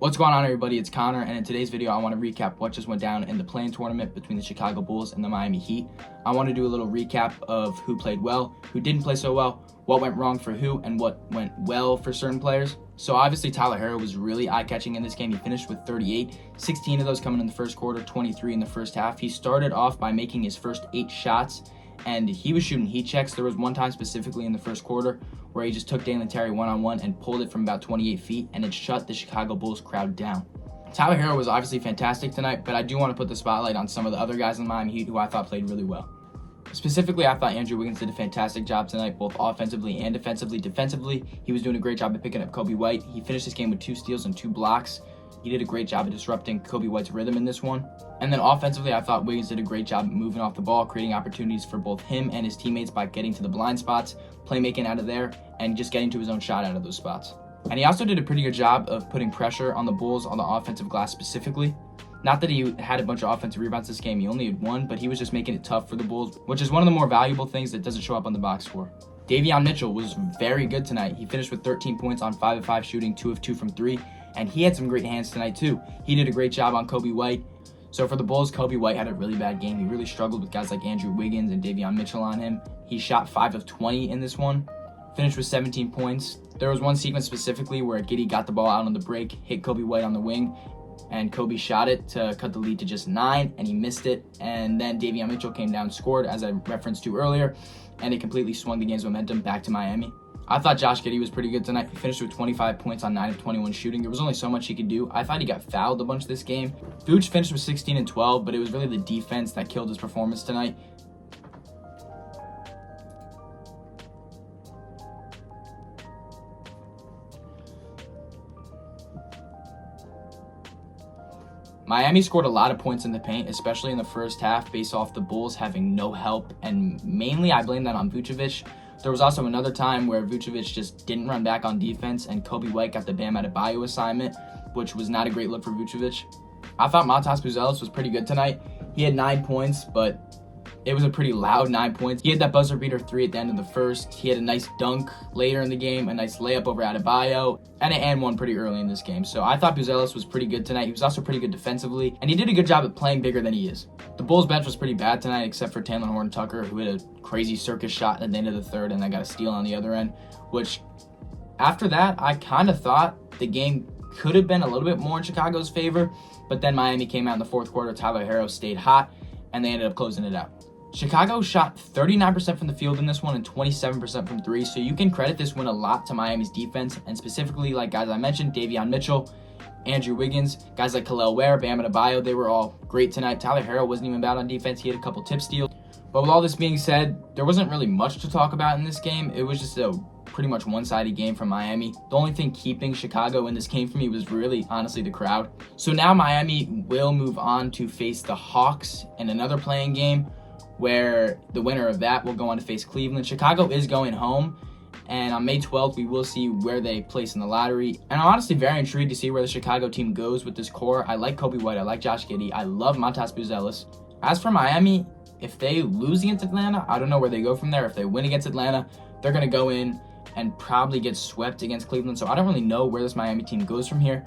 What's going on, everybody? It's Connor, and in today's video, I want to recap what just went down in the play-in tournament between the Chicago Bulls and the Miami Heat. I want to do a little recap of who played well, who didn't play so well, what went wrong for who, and what went well for certain players. So obviously, Tyler Herro was really eye-catching in this game. He finished with 38, 16 of those coming in the first quarter, 23 in the first half. He started off by making his first 8 shots, and he was shooting heat checks. There was one time specifically in the first quarter where he just took Dalen Terry one-on-one and pulled it from about 28 feet, and it shut the Chicago Bulls crowd down. Tyler Herro was obviously fantastic tonight, but I do want to put the spotlight on some of the other guys in the Miami Heat who I thought played really well. Specifically, I thought Andrew Wiggins did a fantastic job tonight, both offensively and defensively. Defensively, he was doing a great job of picking up Coby White. He finished this game with 2 steals and 2 blocks. He did a great job of disrupting Coby White's rhythm in this one. And then offensively, I thought Wiggins did a great job moving off the ball, creating opportunities for both him and his teammates by getting to the blind spots, playmaking out of there, and just getting to his own shot out of those spots. And he also did a pretty good job of putting pressure on the Bulls on the offensive glass specifically. Not that he had a bunch of offensive rebounds this game, he only had 1, but he was just making it tough for the Bulls, which is one of the more valuable things that doesn't show up on the box score. Davion Mitchell was very good tonight. He finished with 13 points on 5 of 5 shooting, 2 of 2 from 3, and he had some great hands tonight too. He did a great job on Coby White. So for the Bulls, Coby White had a really bad game. He really struggled with guys like Andrew Wiggins and Davion Mitchell on him. He shot 5 of 20 in this one, finished with 17 points. There was one sequence specifically where Giddey got the ball out on the break, hit Coby White on the wing, and Coby shot it to cut the lead to just 9, and he missed it. And then Davion Mitchell came down, scored, as I referenced to earlier, and it completely swung the game's momentum back to Miami. I thought Josh Giddey was pretty good tonight. He finished with 25 points on 9 of 21 shooting. There was only so much he could do. I thought he got fouled a bunch this game. Vooch finished with 16 and 12, but it was really the defense that killed his performance tonight. Miami scored a lot of points in the paint, especially in the first half, based off the Bulls having no help, and mainly I blame that on Vucevic. There was also another time where Vucevic just didn't run back on defense, and Coby White got the Bam Adebayo assignment, which was not a great look for Vucevic. I thought Matas Buzelis was pretty good tonight. He had 9 points, but it was a pretty loud 9 points. He had that buzzer beater 3 at the end of the first. He had a nice dunk later in the game, a nice layup over Adebayo, and an and one pretty early in this game. So I thought Buzelis was pretty good tonight. He was also pretty good defensively, and he did a good job at playing bigger than he is. The Bulls bench was pretty bad tonight, except for Talen Horton-Tucker, who had a crazy circus shot at the end of the third, and then got a steal on the other end, which after that, I kind of thought the game could have been a little bit more in Chicago's favor, but then Miami came out in the fourth quarter. Tyler Herro stayed hot, and they ended up closing it out. Chicago shot 39% from the field in this one and 27% from 3, so you can credit this win a lot to Miami's defense, and specifically, like guys I mentioned, Davion Mitchell, Andrew Wiggins, guys like Kel'el Ware, Bam Adebayo, they were all great tonight. Tyler Herro wasn't even bad on defense. He had a couple tip steals. But with all this being said, there wasn't really much to talk about in this game. It was just a pretty much one-sided game from Miami. The only thing keeping Chicago in this game for me was really, honestly, the crowd. So now Miami will move on to face the Hawks in another play-in game, where the winner of that will go on to face Cleveland. Chicago is going home, and on May 12th, we will see where they place in the lottery. And I'm honestly very intrigued to see where the Chicago team goes with this core. I like Coby White. I like Josh Giddey. I love Matas Buzelis. As for Miami, if they lose against Atlanta, I don't know where they go from there. If they win against Atlanta, they're going to go in and probably get swept against Cleveland. So I don't really know where this Miami team goes from here.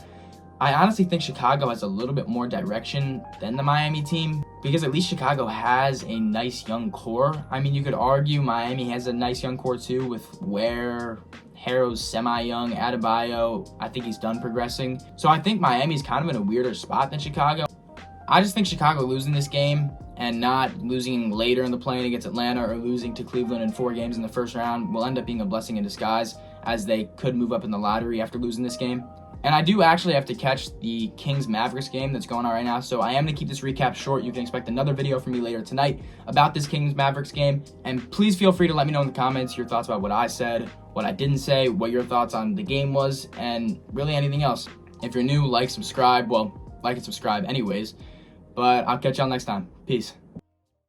I honestly think Chicago has a little bit more direction than the Miami team, because at least Chicago has a nice young core. I mean, you could argue Miami has a nice young core too, with Ware, Herro's semi-young, Adebayo. I think he's done progressing. So I think Miami's kind of in a weirder spot than Chicago. I just think Chicago losing this game and not losing later in the play-in against Atlanta or losing to Cleveland in 4 games in the first round will end up being a blessing in disguise, as they could move up in the lottery after losing this game. And I do actually have to catch the Kings-Mavericks game that's going on right now, so I am going to keep this recap short. You can expect another video from me later tonight about this Kings-Mavericks game. And please feel free to let me know in the comments your thoughts about what I said, what I didn't say, what your thoughts on the game was, and really anything else. If you're new, like, subscribe. Well, like and subscribe anyways. But I'll catch y'all next time. Peace.